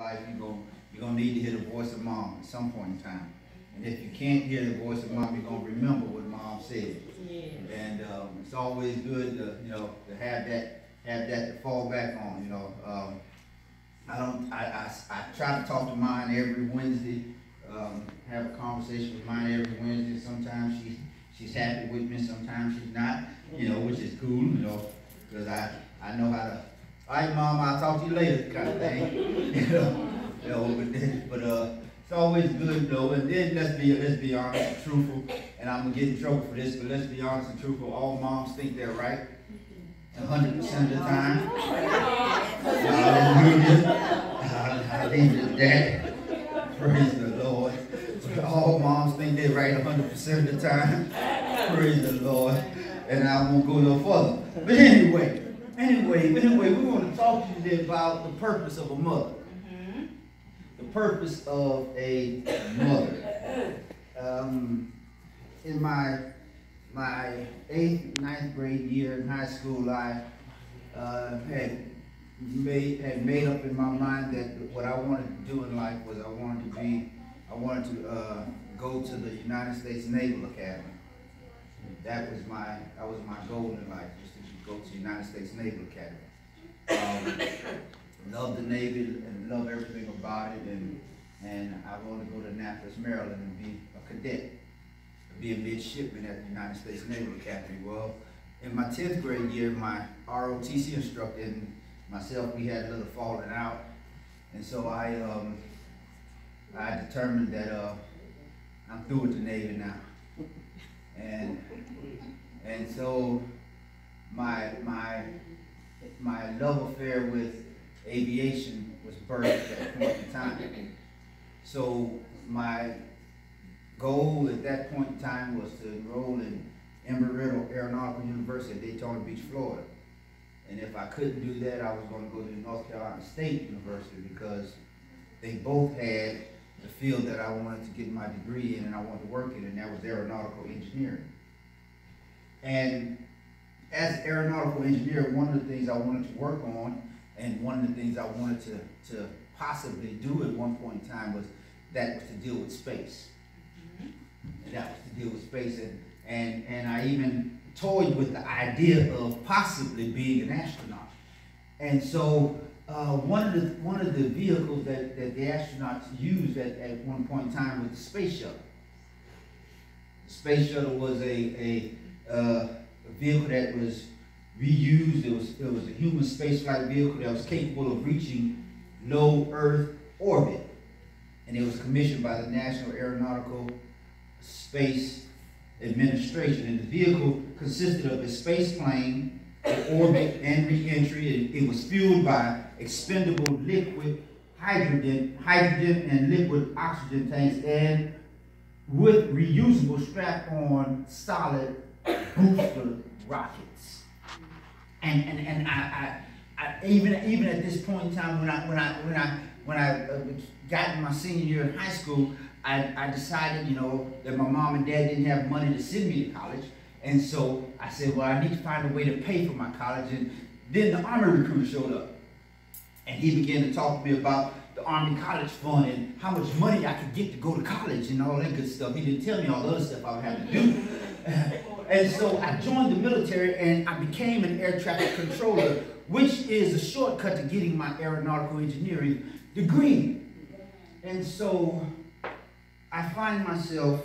life, you're gonna need to hear the voice of mom at some point in time. And if you can't hear the voice of mom, you're gonna remember what mom said. Yeah. And it's always good to to have that to fall back on. I try to talk to mine every Wednesday. Have a conversation with mine every Wednesday. Sometimes she's happy with me, sometimes she's not. Which is cool. Because I know how to. All right, mom, I'll talk to you later, kind of thing. But it's always good, though. And then let's be honest and truthful. And I'm gonna get in trouble for this, but let's be honest and truthful. All moms think they're right 100% of the time. I leave it at that. Praise the Lord. All moms think they're right 100% of the time. Praise the Lord. And I won't go no further. But anyway, we want to talk to you today about the purpose of a mother. The purpose of a mother. In my 8th, 9th grade year in high school, I had made up in my mind that what I wanted to do in life was I wanted to go to the United States Naval Academy. That was my goal in life, just to go to the United States Naval Academy. Love the Navy and love everything about it, and I wanted to go to Annapolis, Maryland, and be a cadet, be a midshipman at the United States Naval Academy. Well, in my 10th grade year, my ROTC instructor and myself, we had a little falling out, and so I determined that I'm through with the Navy now, and so my love affair with aviation was birthed at that point in time. So my goal at that point in time was to enroll in Embry-Riddle Aeronautical University at Daytona Beach, Florida. And if I couldn't do that, I was going to go to North Carolina State University because they both had the field that I wanted to get my degree in and I wanted to work in, and that was aeronautical engineering. And as an aeronautical engineer, one of the things I wanted to work on, and one of the things I wanted to possibly do at one point in time was to deal with space. And that was to deal with space, and I even toyed with the idea of possibly being an astronaut. And so one of the vehicles that the astronauts used at one point in time was the space shuttle. The space shuttle was a vehicle that was reused. It was a human spaceflight vehicle that was capable of reaching low Earth orbit, and it was commissioned by the National Aeronautical Space Administration. And the vehicle consisted of a space plane for orbit and re-entry. It was fueled by expendable liquid hydrogen and liquid oxygen tanks, and with reusable strap-on solid booster rockets. And I even at this point in time, when I got in my senior year in high school, I decided, that my mom and dad didn't have money to send me to college, and so I said, well, I need to find a way to pay for my college. And then the Army recruiter showed up, and he began to talk to me about the Army College Fund and how much money I could get to go to college and all that good stuff. He didn't tell me all the other stuff I would have to do. And so I joined the military and I became an air traffic controller, which is a shortcut to getting my aeronautical engineering degree. And so I find myself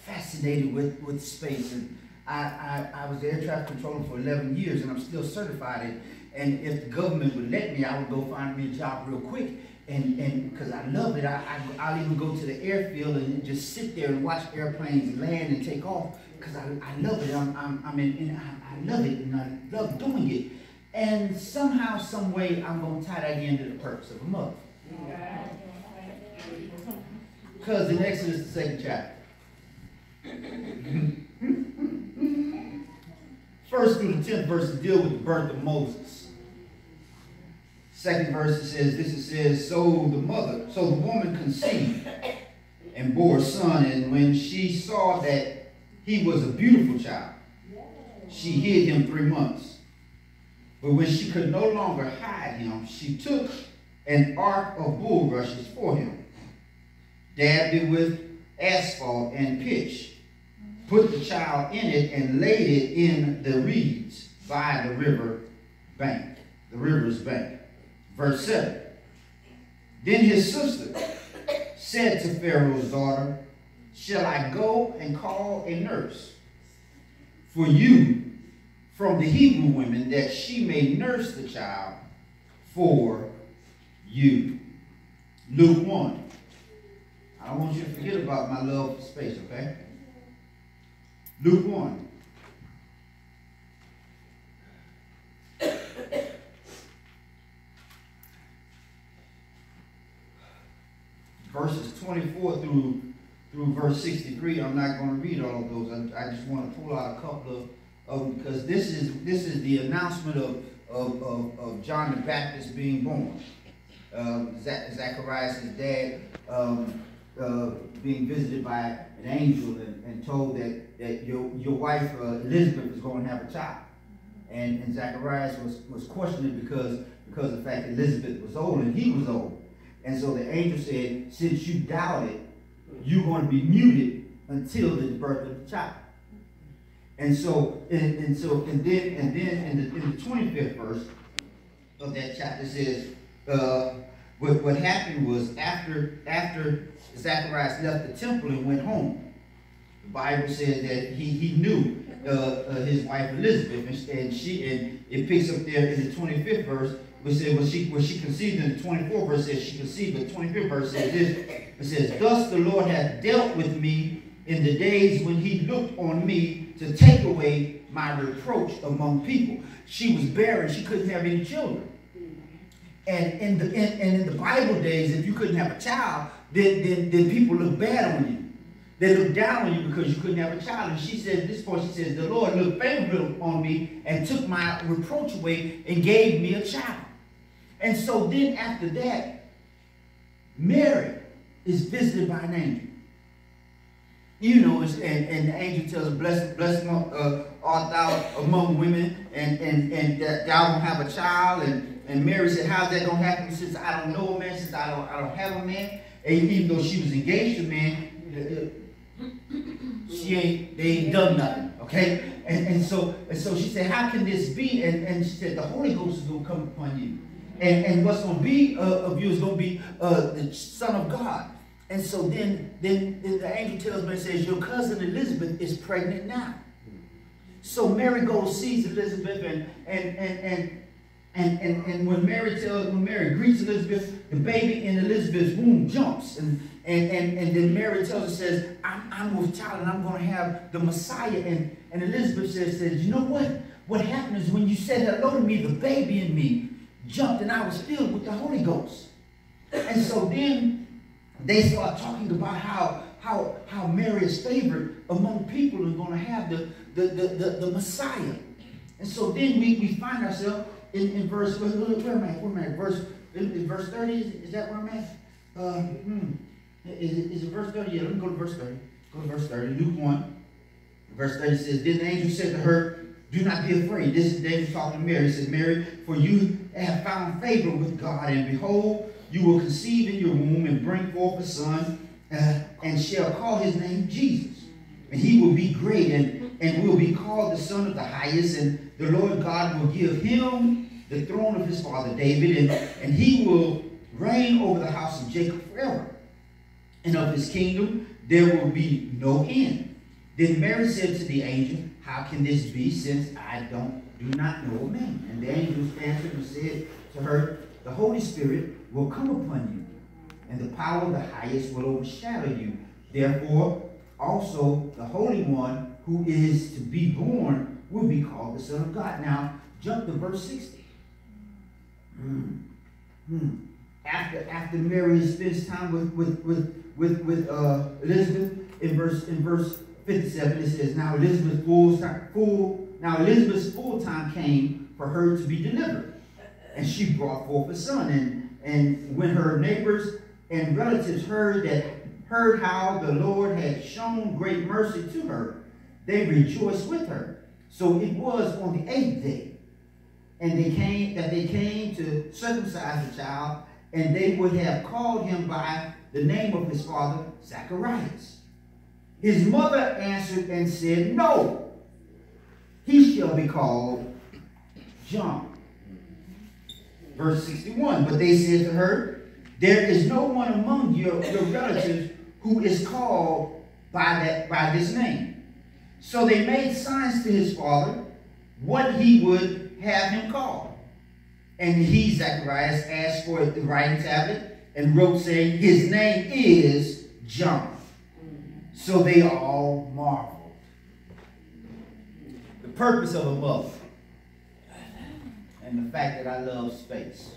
fascinated with space. And I was the air traffic controller for 11 years and I'm still certified. And if the government would let me, I would go find me a job real quick. And because I love it, I'll even go to the airfield and just sit there and watch airplanes land and take off because I love it. I love it and I love doing it. And somehow, some way, I'm going to tie that into the purpose of a mother. Because in Exodus, the 2nd chapter, 1st through the 10th verse deal with the birth of Moses. 2nd verse says, so the woman conceived and bore a son, and when she saw that he was a beautiful child, she hid him 3 months. But when she could no longer hide him, she took an ark of bulrushes for him, dabbed it with asphalt and pitch, put the child in it, and laid it in the reeds by the river's bank. Verse 7. Then his sister said to Pharaoh's daughter, shall I go and call a nurse for you from the Hebrew women, that she may nurse the child for you? Luke 1. I don't want you to forget about my love for space, okay? Luke 1. Verses 24 through verse 63. I'm not going to read all of those. I just want to pull out a couple of them, because this is the announcement of John the Baptist being born. Zacharias' dad being visited by an angel and told that your wife Elizabeth is going to have a child, and Zacharias was questioning because of the fact that Elizabeth was old and he was old. And so the angel said, since you doubt it, you're going to be muted until the birth of the child. And then in the 25th verse of that chapter says, what happened was after Zacharias left the temple and went home, the Bible says that he knew his wife Elizabeth, and it picks up there in the 25th verse. We said when she conceived, in the 24th verse says she conceived, but the 25th verse says this. It says, thus the Lord hath dealt with me in the days when he looked on me to take away my reproach among people. She was barren, she couldn't have any children. And in the Bible days, if you couldn't have a child, then people looked bad on you. They looked down on you because you couldn't have a child. And she said, at this point, she says, the Lord looked favorably on me and took my reproach away and gave me a child. And so then after that, Mary is visited by an angel. You know, and the angel tells her, blessed art thou among women, and that thou won't have a child. And Mary said, how's that going to happen? Since I don't know a man, since I don't have a man. And even though she was engaged to a man, they ain't done nothing, okay? And so she said, how can this be? And she said, the Holy Ghost is going to come upon you. And what's going to be of you is going to be the Son of God. And so then the angel tells me and says, your cousin Elizabeth is pregnant now. So Mary goes, sees Elizabeth, and when Mary greets Elizabeth, the baby in Elizabeth's womb jumps. And then Mary tells her, says, I'm with child and I'm going to have the Messiah. And Elizabeth says, you know what? What happened is when you said hello to me, the baby in me jumped and I was filled with the Holy Ghost. And so then they start talking about how Mary is favored among people and going to have the Messiah. And so then we find ourselves in verse, where am I? In verse 30, is that where I'm at? Is it verse 30? Yeah, let me go to verse 30. Go to verse 30, Luke 1. Verse 30 says, then the angel said to her, do not be afraid. This is David talking to Mary. He said, Mary, for you have found favor with God, and behold, you will conceive in your womb and bring forth a son, and shall call his name Jesus. And he will be great and will be called the Son of the Highest, and the Lord God will give him the throne of his father David, and he will reign over the house of Jacob forever. And of his kingdom there will be no end. Then Mary said to the angel, how can this be, since I do not know a man? And the angel answered and said to her, the Holy Spirit will come upon you, and the power of the highest will overshadow you. Therefore, also the Holy One who is to be born will be called the Son of God. Now, jump to verse 60. After Mary spends time with Elizabeth, in verse 57, it says, now Elizabeth's full time came for her to be delivered, and she brought forth a son. And when her neighbors and relatives heard how the Lord had shown great mercy to her, they rejoiced with her. So it was on the 8th day, and they came to circumcise the child, and they would have called him by the name of his father, Zacharias. His mother answered and said, no, he shall be called John. Verse 61, but they said to her, there is no one among your relatives who is called by this name. So they made signs to his father what he would have him called. And he, Zacharias, asked for the writing tablet and wrote, saying, his name is John. So they all marveled. The purpose of a mother, and the fact that I love space.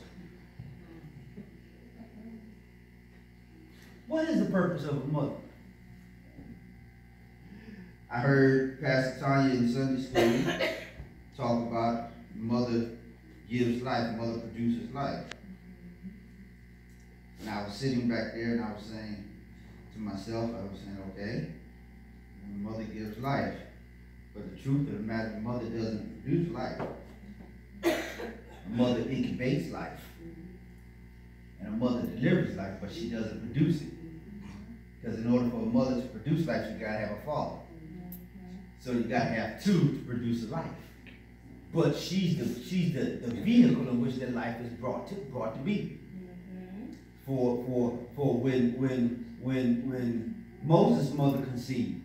What is the purpose of a mother? I heard Pastor Tanya in Sunday school talk about mother gives life, mother produces life. And I was sitting back there and I was saying to myself, I was saying, okay, mother gives life. But the truth of the matter, the mother doesn't produce life. A mother incubates life. And a mother delivers life, but she doesn't produce it. Because in order for a mother to produce life, you gotta have a father. So you gotta have two to produce a life. But she's the vehicle in which that life is brought to be. For when Moses' mother conceived,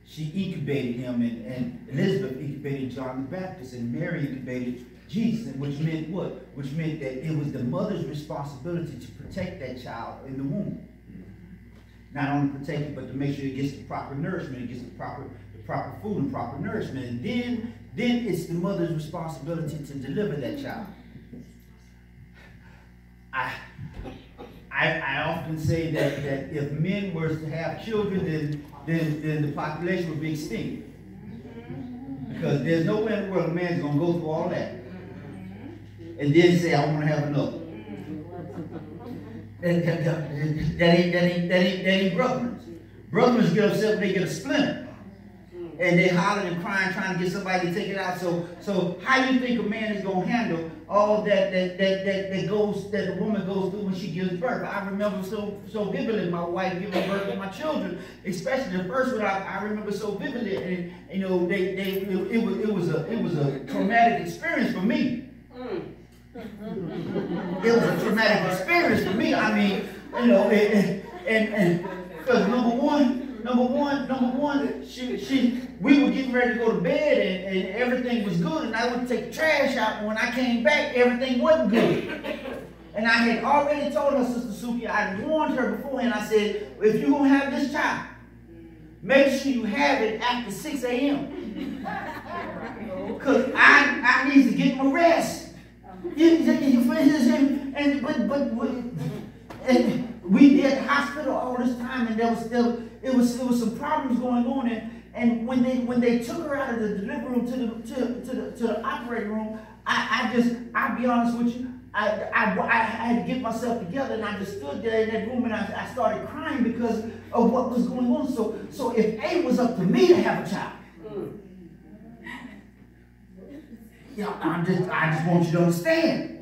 she incubated him, and Elizabeth incubated John the Baptist, and Mary incubated Jesus, which meant what? Which meant that it was the mother's responsibility to protect that child in the womb. Not only protect it, but to make sure it gets the proper nourishment, it gets the proper food and proper nourishment. And then it's the mother's responsibility to deliver that child. I often say that if men were to have children, then the population would be extinct. Because there's nowhere in the world a man's going to go through all that and then say, I want to have another. That ain't brothers. Brothers get upset when they get a splinter. And they hollering and crying, trying to get somebody to take it out. So how do you think a man is going to handle all that the woman goes through when she gives birth? I remember so vividly my wife giving birth to my children, especially the first one. I remember so vividly, and you know, it was a traumatic experience for me. It was a traumatic experience for me. I mean, you know, and because number one, we were getting ready to go to bed, and everything was good, and I went to take the trash out, and when I came back, everything wasn't good. And I had already told her, Sister Suki, I warned her beforehand. I said, if you're going to have this child, make sure you have it after 6 a.m. Because I need to get my rest. And we at the hospital all this time, and there was some problems going on, and when they took her out of the delivery room to the operating room, I'll be honest with you, I had to get myself together, and I just stood there in that room, and I started crying because of what was going on. So if it was up to me to have a child, you know, I just want you to understand.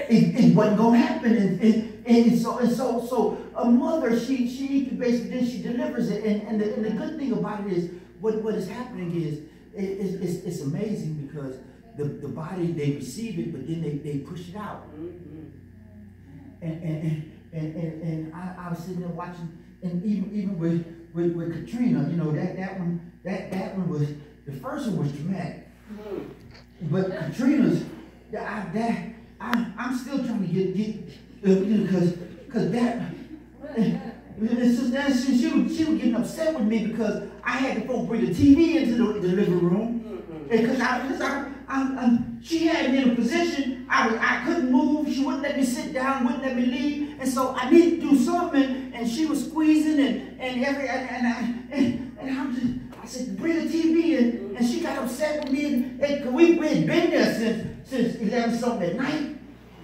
It wasn't going to happen. And so a mother, she incubates, then she delivers it. And the good thing about it is, what is happening is, it's amazing because the body, they receive it, but then they push it out. And I was sitting there watching, and even with Katrina, you know, that one was, the first one was traumatic. But Katrina's, I'm still trying to get because that, she was getting upset with me because I had the folks bring the TV into the living room, because she had me in a position I couldn't move. She wouldn't let me sit down, wouldn't let me leave, and so I needed to do something. And she was squeezing I said, bring the TV in, and she got upset with me. And we had been there since 11 something at night,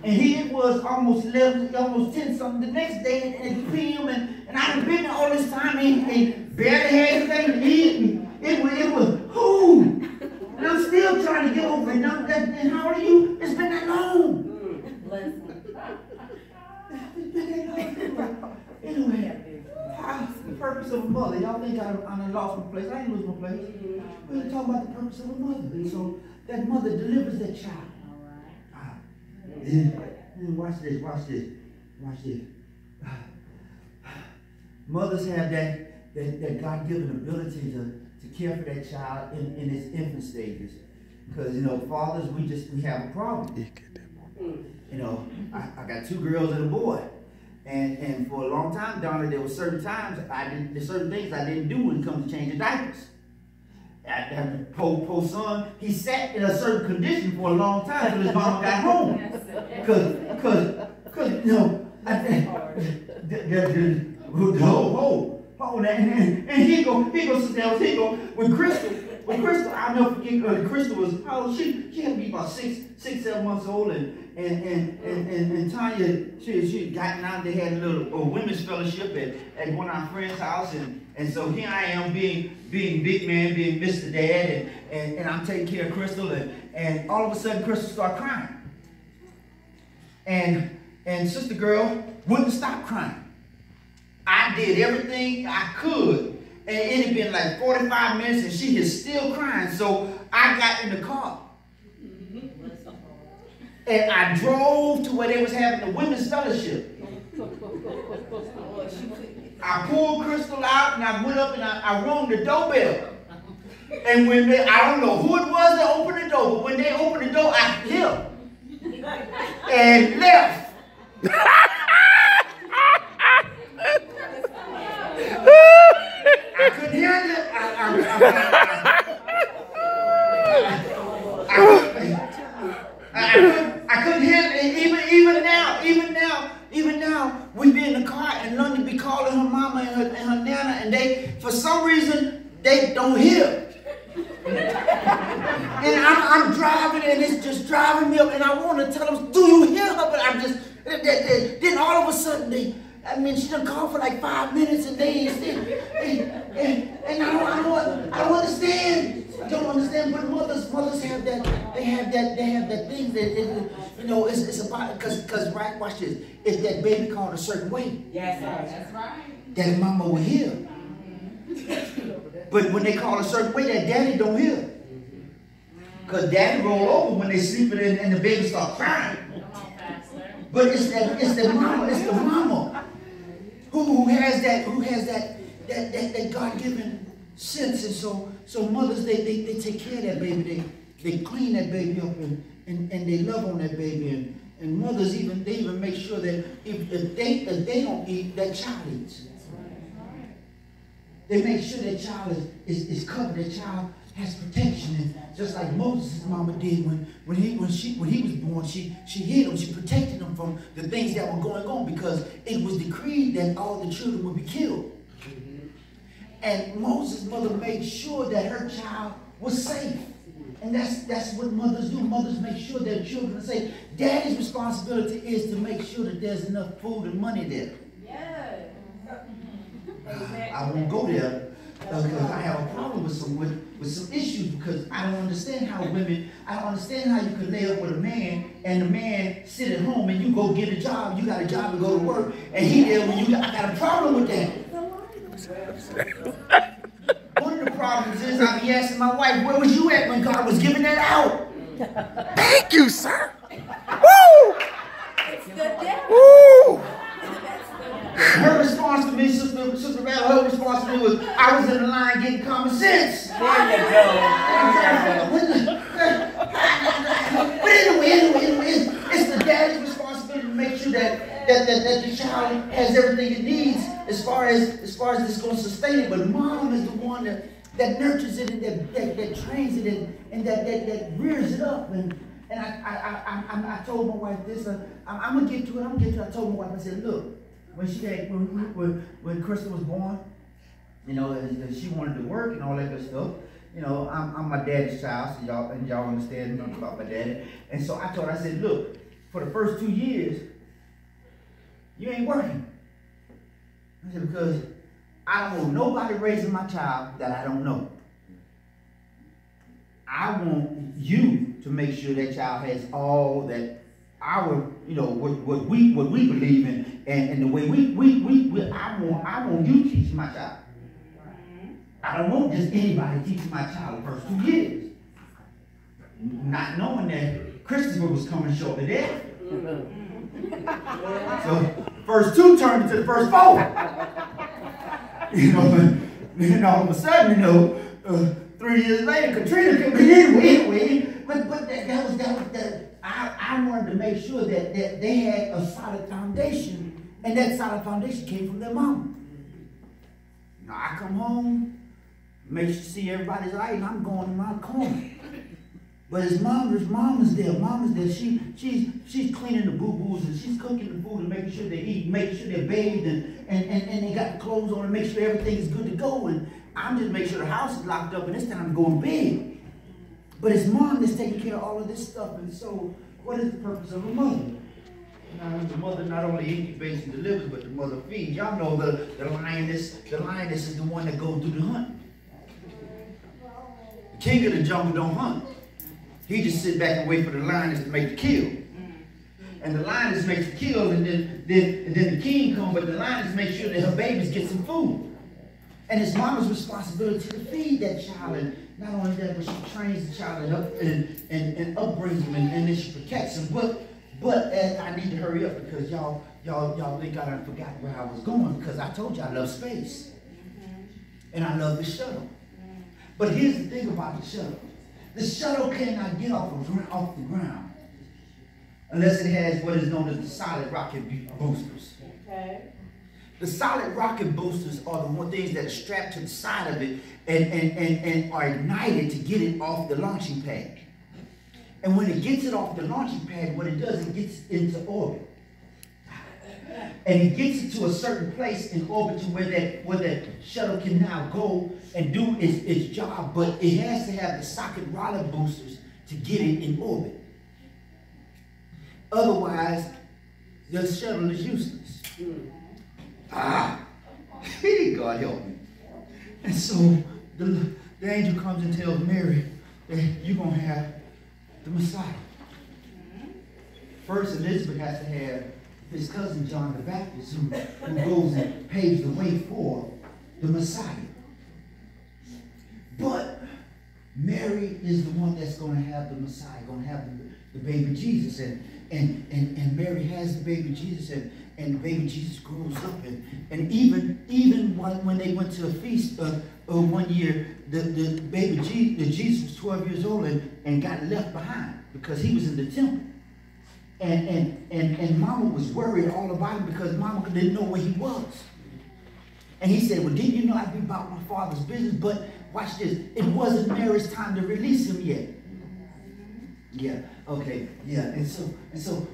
and here it was almost 11, almost 10 something the next day at PM, and I had been there all this time and barely had anything to eat. It was who? And I'm still trying to get over it. And how old are you? It's been that long. mother. Y'all think I done lost my place. I ain't lose my place. We're talking about the purpose of a mother. And so that mother delivers that child. And watch this. Mothers have that God-given ability to care for that child in its infant stages. Because, fathers, we have a problem. I got 2 girls and a boy. And for a long time, Donna, there were certain times there's certain things I didn't do when it comes to changing diapers. Poor son, he sat in a certain condition for a long time until his mama got home. And he go sit down, with Crystal, I'll never forget, Crystal was, how old? She had to be about 6, 7 months old, and Tanya, she had gotten out, they had a little women's fellowship at one of our friends' house, and so here I am being big man, being Mr. Dad, and I'm taking care of Crystal, and all of a sudden Crystal started crying. And sister girl wouldn't stop crying. I did everything I could, and it had been like 45 minutes, and she is still crying. So I got in the car, and I drove to where they was having the women's fellowship. I pulled Crystal out, and I went up and I rung the doorbell. And when I don't know who it was that opened the door, but when they opened the door, I hit and left. I couldn't handle it. I couldn't handle it. Even now, we be in the car and London be calling her mama and her nana, and they, for some reason, they don't hear. And I'm driving, and it's just driving me up, and I want to tell them, do you hear her? But I'm just, then all of a sudden, she done called for like 5 minutes, and they ain't still, and I don't understand. I don't understand, but mothers have that, they have that thing that, it's about, because right, watch this, if that baby called a certain way, yes, that's right, that mama will hear. But when they call a certain way, that daddy don't hear. Because daddy roll over when they sleeping and the baby start crying. But it's the mama who has that God-given sense. And so mothers, they take care of that baby. They clean that baby up and they love on that baby. And mothers even make sure that if they don't eat, that child eats. They make sure that child is covered, that child has protection. And just like Moses' mama did when he was born, she hid him, she protected him from the things that were going on, because it was decreed that all the children would be killed. And Moses' mother made sure that her child was safe. And that's what mothers do. Mothers make sure their children are safe. Daddy's responsibility is to make sure that there's enough food and money there. I won't go there because I have a problem with some issues, because I don't understand how you can lay up with a man and the man sit at home and you go get a job, you got a job to go to work, and he there when I got a problem with that. One of the problems is I be asking my wife, where was you at when God was giving that out? Thank you, sir. Woo! Woo! Her response to me, Sister Val, her response to me was, I was in the line getting common sense. There you go. But anyway, it's the daddy's responsibility to make sure that the child has everything it needs as far as it's going to sustain it. But mom is the one that nurtures it and that trains it and that rears it up. And I told my wife this. I'm gonna get to it. I told my wife, I said, look. When Crystal was born, and she wanted to work and all that good stuff. I'm my daddy's child, so y'all understand about my daddy. And so I told her, I said, look, for the first 2 years, you ain't working. I said, because I don't want nobody raising my child that I don't know. I want you to make sure that child has all that our, what we believe in, and the way I want you to teach my child. I don't want just anybody teaching my child the first 2 years. Not knowing that Christopher was coming shortly there. So first 2 turned into the first 4. Then all of a sudden, 3 years later, Katrina came. But anyway, but that was I wanted to make sure that they had a solid foundation, and that solid foundation came from their mama. Now I come home, make sure see everybody's right, and I'm going around the corner. But his mama's there. Mama's there. She's cleaning the boo-boos, and she's cooking the food and making sure they eat, making sure they're bathed, and they got the clothes on and make sure everything is good to go. And I'm just making sure the house is locked up, and it's time to go to bed. But his mom is taking care of all of this stuff. And so, what is the purpose of a mother? Now, the mother not only incubates and delivers, but the mother feeds. Y'all know the lioness is the one that goes do the hunt. The king of the jungle don't hunt. He just sit back and wait for the lioness to make the kill. And the lioness makes the kill, and then the king comes, but the lioness makes sure that her babies get some food. And it's mama's responsibility to feed that child. And not only that, but she trains the child and upbrings him, and then she protects him. But I need to hurry up because y'all think I done forgot where I was going, because I told you I love space. And I love the shuttle. But here's the thing about the shuttle. The shuttle cannot get off the ground unless it has what is known as the solid rocket boosters. Okay. The solid rocket boosters are the one things that are strapped to the side of it and are ignited to get it off the launching pad. And when it gets it off the launching pad, what it does, it gets into orbit. And it gets it to a certain place in orbit to where that shuttle can now go and do its job, but it has to have the socket rocket boosters to get it in orbit. Otherwise, the shuttle is useless. God help me. And so the angel comes and tells Mary that you're going to have the Messiah. First, Elizabeth has to have his cousin John the Baptist, who goes and paves the way for the Messiah. But Mary is the one that's going to have the Messiah, going to have the baby Jesus. And Mary has the baby Jesus, and the baby Jesus grows up. And even when they went to a feast one year, the baby Jesus was 12 years old and got left behind because he was in the temple. And Mama was worried all about him because Mama didn't know where he was. And he said, well, didn't you know I'd be about my father's business? But watch this. It wasn't Mary's time to release him yet. Yeah, okay, yeah. And so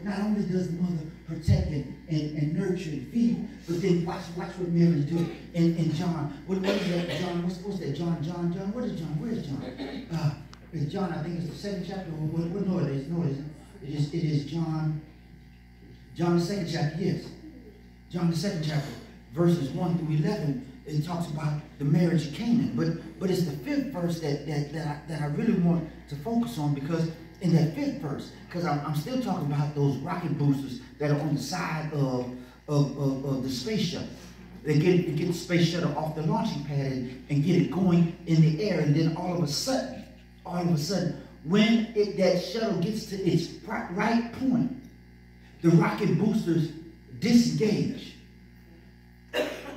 not only does the mother protect and nurture and feed, but then watch what Mary's doing. In John, what is that? John, what's that? John, what is John? Where is John? It's John, I think it's the 2nd chapter. No, it is. No, it isn't. It is John the 2nd chapter, yes. John the 2nd chapter, verses 1 through 11, it talks about the marriage of Canaan. But it's the 5th verse that I really want to focus on, because in that 5th verse, because I'm still talking about those rocket boosters that are on the side of the space shuttle. They get the space shuttle off the launching pad and get it going in the air, and then all of a sudden, when that shuttle gets to its right point, the rocket boosters disengage.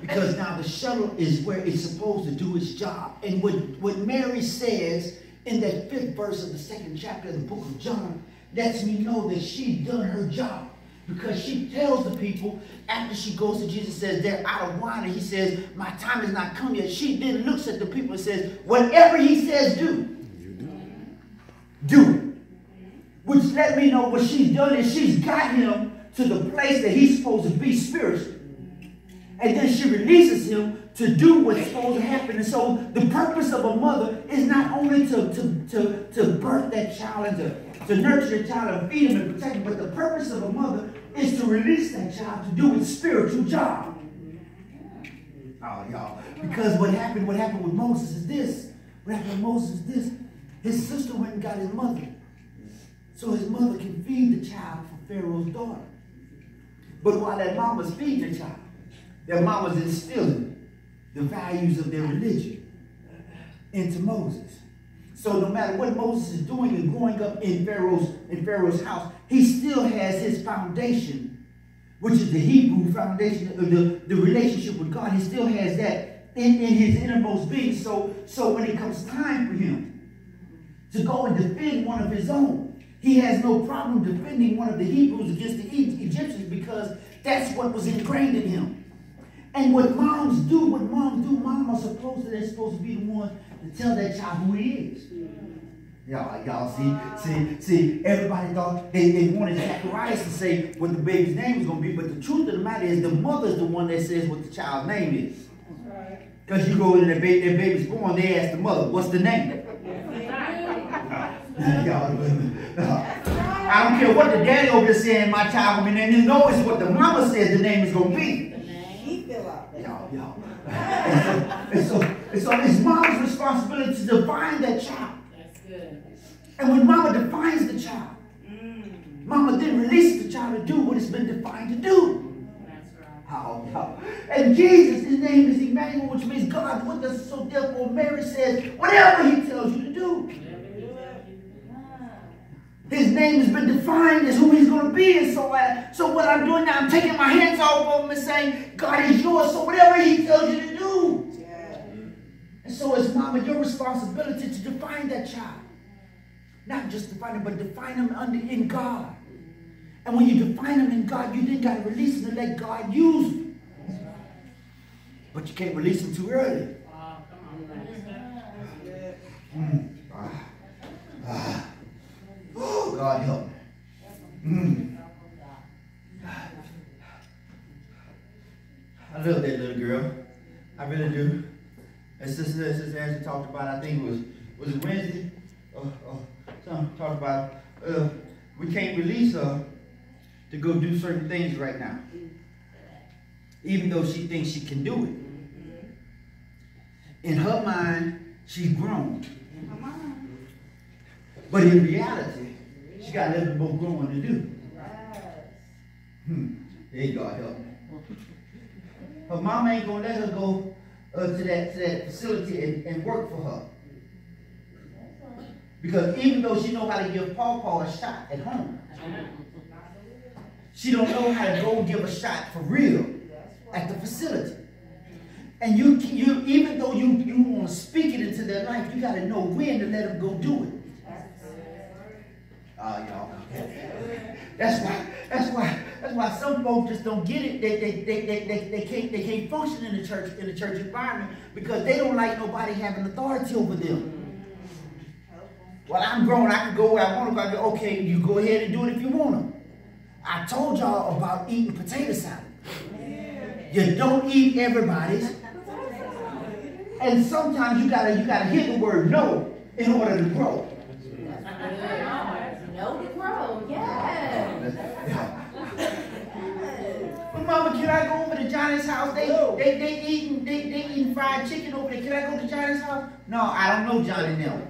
Because now the shuttle is where it's supposed to do its job. And what Mary says in that 5th verse of the 2nd chapter of the book of John lets me know that she's done her job. Because she tells the people, after she goes to Jesus, says they're out of wine, and he says, my time has not come yet. She then looks at the people and says, whatever he says, do. Do it. Which let me know what she's done is she's got him to the place that he's supposed to be spiritually. And then she releases him to do what's supposed to happen. And so the purpose of a mother is not only to birth that child and to nurture the child and feed him and protect him, but the purpose of a mother is to release that child to do its spiritual job. Oh, y'all. Because what happened with Moses is this. What happened with Moses is this. His sister went and got his mother, so his mother can feed the child for Pharaoh's daughter. But while that mom was feeding the child, their mom was instilling the values of their religion. into Moses. So no matter what Moses is doing and growing up in Pharaoh's house, he still has his foundation, which is the Hebrew foundation, the relationship with God. He still has that in his innermost being. So when it comes time for him to go and defend one of his own, he has no problem defending one of the Hebrews against the Egyptians, because that's what was ingrained in him. And what moms do, mom are supposed to be the one to tell that child who he is. Y'all see, everybody thought they wanted Zacharias to say what the baby's name was going to be, but the truth of the matter is the mother's the one that says what the child's name is. Because you go in and their baby's born, they ask the mother, what's the name? I don't care what the daddy over there saying my child will be named. You know it's what the mama says the name is going to be. And so it's mom's responsibility to define that child. That's good. And when mama defines the child, mama then releases the child to do what it's been defined to do. That's right. And Jesus, his name is Emmanuel, which means God with us. So therefore Mary says, whatever he tells you to do. His name has been defined as who he's going to be. And so what I'm doing now, I'm taking my hands off of him and saying, God is yours. So whatever he tells you to do. Yeah. And so it's mama, your responsibility to define that child. Not just define him, but define him in God. And when you define him in God, you then got to release him and let God use him. But you can't release him too early. Oh, God help me. I love that little girl. I really do. As Sister Angela talked about, I think was it Wednesday? Something talked about, we can't release her to go do certain things right now. Even though she thinks she can do it. In her mind, she's grown. But in reality, she got a little bit more growing to do. Hey, God help me. Her mama ain't gonna let her go to that facility and work for her. Because even though she know how to give Paw a shot at home, she don't know how to go give a shot for real at the facility. And you even though you want to speak it into their life, you got to know when to let them go do it. Y'all. That's why some folks just don't get it. They can't function in the church environment because they don't like nobody having authority over them. Well, I'm grown. I can go where I want to go. Okay, you go ahead and do it if you want to. I told y'all about eating potato salad. You don't eat everybody's. And sometimes you gotta hear the word no in order to grow. No to grow, yes. But Mama, can I go over to Johnny's house? They eating fried chicken over there. Can I go to Johnny's house? No, I don't know Johnny now.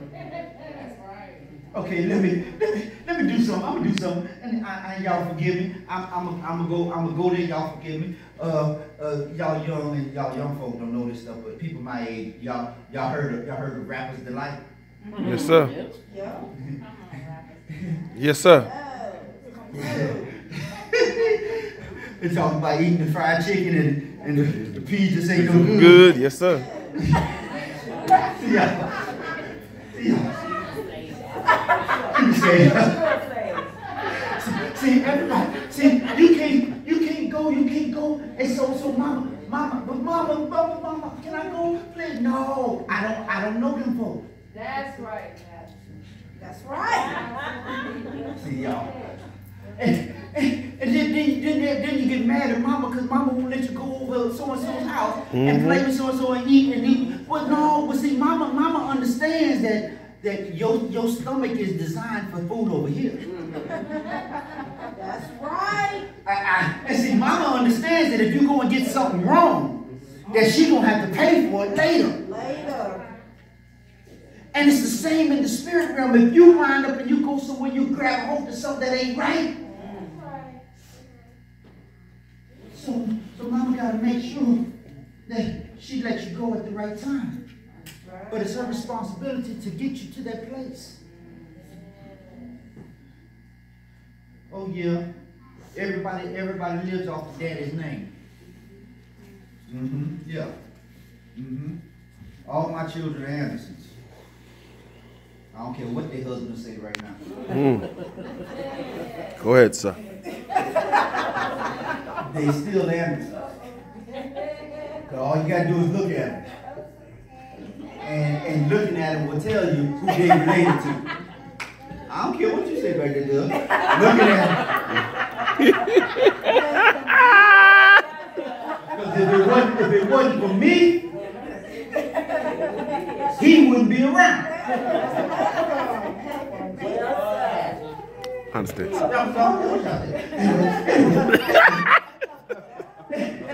Okay, let me do something. I'm gonna do something, and y'all forgive me. I'm gonna go there. Y'all forgive me. Y'all young and y'all young folk don't know this stuff, but people my age, y'all heard of Rapper's Delight? Yes, sir. Yeah. Yes, sir. They're talking about eating the fried chicken and the peas just ain't no good. Good, yes, sir. Yeah. See, everybody. See, you can't go. And so, mama, can I go? Please, no, I don't know them folks. That's right. That's right. See, y'all. And then you get mad at mama because mama won't let you go over so-and-so's house and play with so-and-so and eat. But no, but see, mama understands that your stomach is designed for food over here. That's right. And see, mama understands that if you go and get something wrong, that she gonna have to pay for it later. And it's the same in the spirit realm. If you wind up and you go somewhere, you grab a hold of something that ain't right. So mama gotta make sure that she lets you go at the right time. But it's her responsibility to get you to that place. Oh yeah. Everybody lives off the daddy's name. Yeah. All my children are Andersons. I don't care what their husbands say right now. Go ahead, sir. They still Andersons. Cause all you gotta do is look at them. And looking at them will tell you who they related to. I don't care what you say right there, Doug. Looking at them. Because if it wasn't for me, he wouldn't be around. Understand. And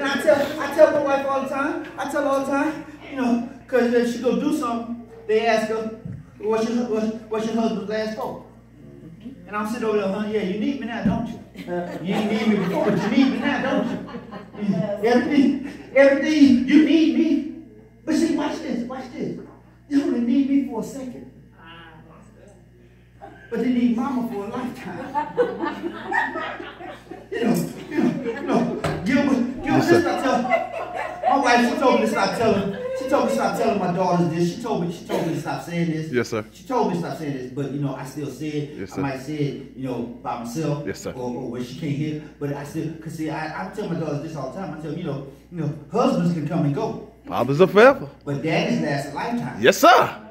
I tell my wife all the time, I tell her all the time, you know, because if she go do something, they ask her, what's your husband's last four? And I'm sitting over there, huh? Yeah, you need me now, don't you? You didn't need me before, but you need me now, don't you? Everything, you need me. But see, watch this. You only need me for a second. But they need mama for a lifetime. You know, this I tell. My wife, she told me to stop telling my daughters this. She told me to stop saying this. Yes, sir. She told me to stop saying this, but you know, I still say it. Yes, sir. I might say it, you know, by myself. Yes, sir. Or where she can't hear. But I still, cause see, I tell my daughters this all the time. I tell them, you know, husbands can come and go, Fathers are forever. but daddies last a lifetime. Yes, sir.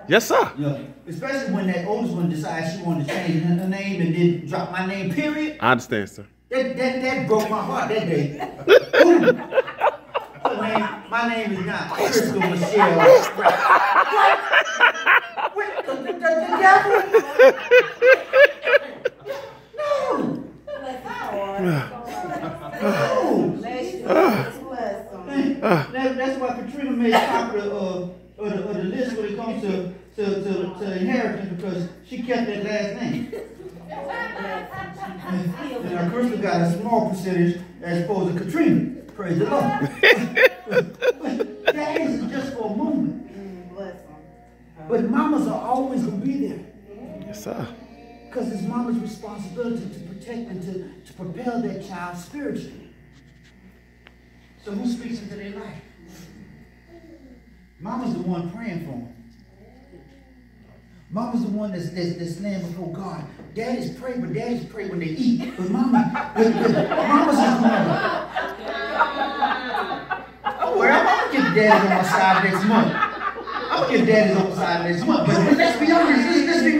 Yes, sir. You know, especially when that oldest one decides she wanted to change her name and then drop my name, period. I understand, sir. That broke my heart that day. My name is not Crystal Michelle. What? The devil? No. That's why Katrina made top of the list when it comes to inheritance, because she kept that last name. And our Crystal got a small percentage as opposed to Katrina. Praise the Lord. But that isn't just for a moment. But mamas are always going to be there. Yes, sir. Because it's mama's responsibility to protect and to propel that child spiritually. So who speaks into their life? Mama's the one praying for them. Mama's the one that's laying before God. Daddies pray, but daddies pray when they eat. But mama's is the one. Don't worry, I'm gonna get daddies on my side next month. I'm gonna get daddies on my side next month. But let's be honest, let's be